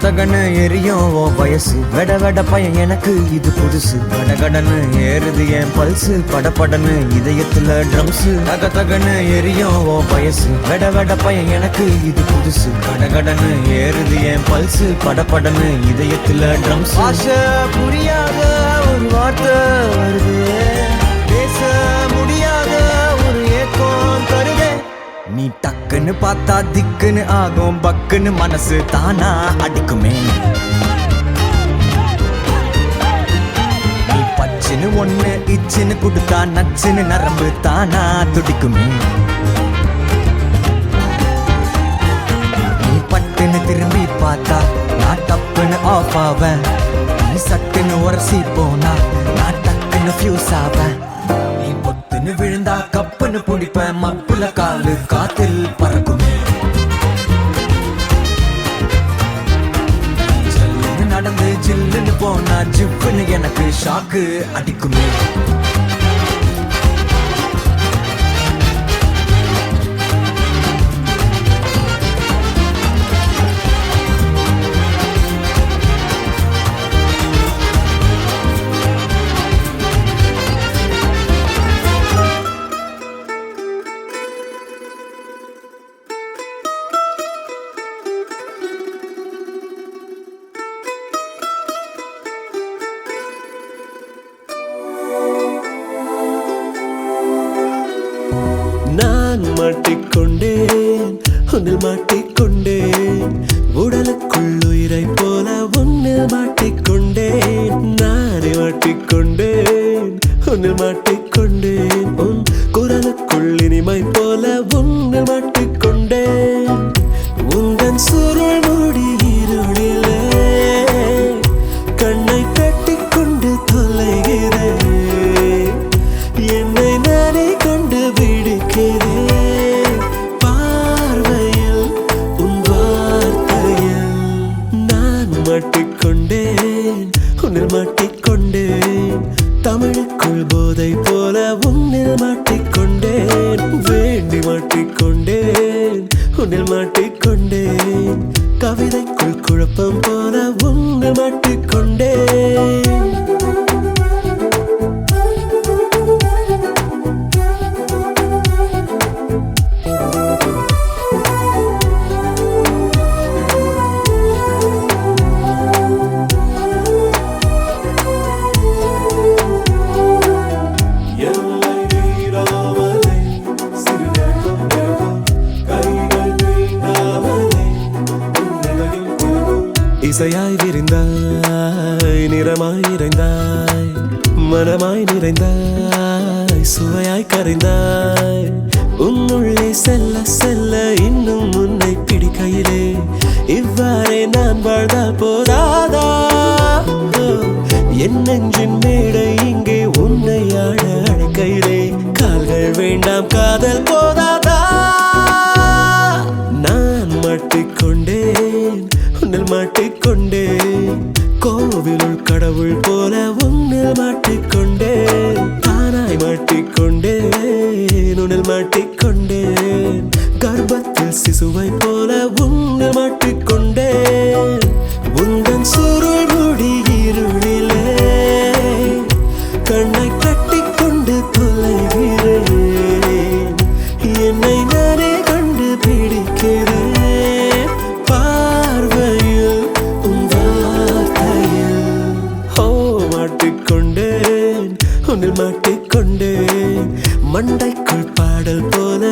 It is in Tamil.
தகன்னு எரியும் ஓ வயசு வெட வெட பையன் எனக்கு இது புதுசு கடகடன்னு ஏறுது என் பல்சு படபடன்னு இதயத்துல ட்ரம்ஸ் தகன்னு எரியும் ஓ வயசு வெட வெட பையன் எனக்கு இது புதுசு கடகடன்னு ஏறுது என் பல்சு படபடன்னு இதயத்துல ட்ரம்ஸ் ஆசை புரியாத ஒரு வார்த்தை வருது பேச முடியாத ஒரு ஏக்கம் தருதே நீ டக்குன்னு பார்த்தா திக்குன்னு ஆகும் பக்குன்னு மனசு தானா அடிக்குமே நீ பச்சுன்னு ஒண்ணு இச்சுன்னு குடுத்தா நச்சுன்னு நரம்பு தானா துடிக்குமே நீ பட்டுன்னு திரும்பி பார்த்தா நான் டப்புன்னு ஆஃப் ஆவேன் நீ சட்டுன்னு உரசி போனா நான் டக்குன்னு ஃபியூஸ் ஆவேன் நீ பொத்துன்னு விழுந்தா கப்புன்னு பிடிப்பேன் மப்புல காலு காத்தில் பறக்குமே ஜல்லுன்னு நடந்து ஜில்லுன்னு போனா ஜிப்புன்னு எனக்கு ஷாக்கு அடிக்குமே நான் மாட்டிக்கொண்டேன் உன்னில் மாட்டிக்கொண்டேன் உடலுக்குள் உயிரை போல உன்னில் மாட்டிக்கொண்டேன் நானே மாட்டிக்கொண்டேன் உன்னில் மாட்டிக்கொண்டேன் உன் குரலுக்குள் இனிமை போல உன்னில் மாட்டிக்கொண்டேன் உந்தன் சுருள் மூடி இருளிலே கண்ணை கட்டிக்கொண்டு தொலைகிறேன் என்னை நானே கொண்டு விடுக்கிறேன் பார்வையில் உன் வார்த்தையில் நான் மாட்டிக்கொண்டேன் உன்னில் மாட்டிக்கொண்டேன் தமிழுக்குள் போதை போல உன்னில் மாட்டிக்கொண்டேன் வேண்டி மாட்டிக்கொண்டேன் உன்னில் மாட்டிக்கொண்டேன் கவிதைக்குள் குழப்பம் போல உன்னில் மாட்டிக்கொண்டேன் இசையாய் விரிந்தாய் நிறமாய் நிறைந்தாய் மனமாய் நிறைந்தாய் சுவையாய் கரைந்தாய் உன்னுள்ளே செல்ல செல்ல இன்னும் உன்னை பிடிக்கையிலே இவ்வாறே நான் வாழ்ந்தால் போதாதா என் நெஞ்சின் மேடை இங்கே உன்னை ஆட அழைக்கையிலே கால்கள் வேண்டாம் காதல் போதாதா நான் மாட்டிக்கொண்டேன் உன்னில் மாட்டிக்கொண்டேன் கோவிலுள் கடவுள் போல உன்னில் மாட்டிக்கொண்டேன் தானாய் மாட்டிக்கொண்டேன் உன்னில் மாட்டிக்கொண்டேன் கர்ப்பத்தில் சிசுவை போல உன்னில் மாட்டிக்கொண்டேன் உந்தன் சுருள் முடி இருளிலே கண்ணை கட்டிக்கொண்டு தொலைகிறேன் என்னை நானே கண்டு பிடிக்கிறேன் பார்வையில் உன் வார்த்தையில் மாட்டிக்கொண்டேன் உன்னில் மாட்டிக்கொண்டேன் மண்டைக்குள் பாடல் போல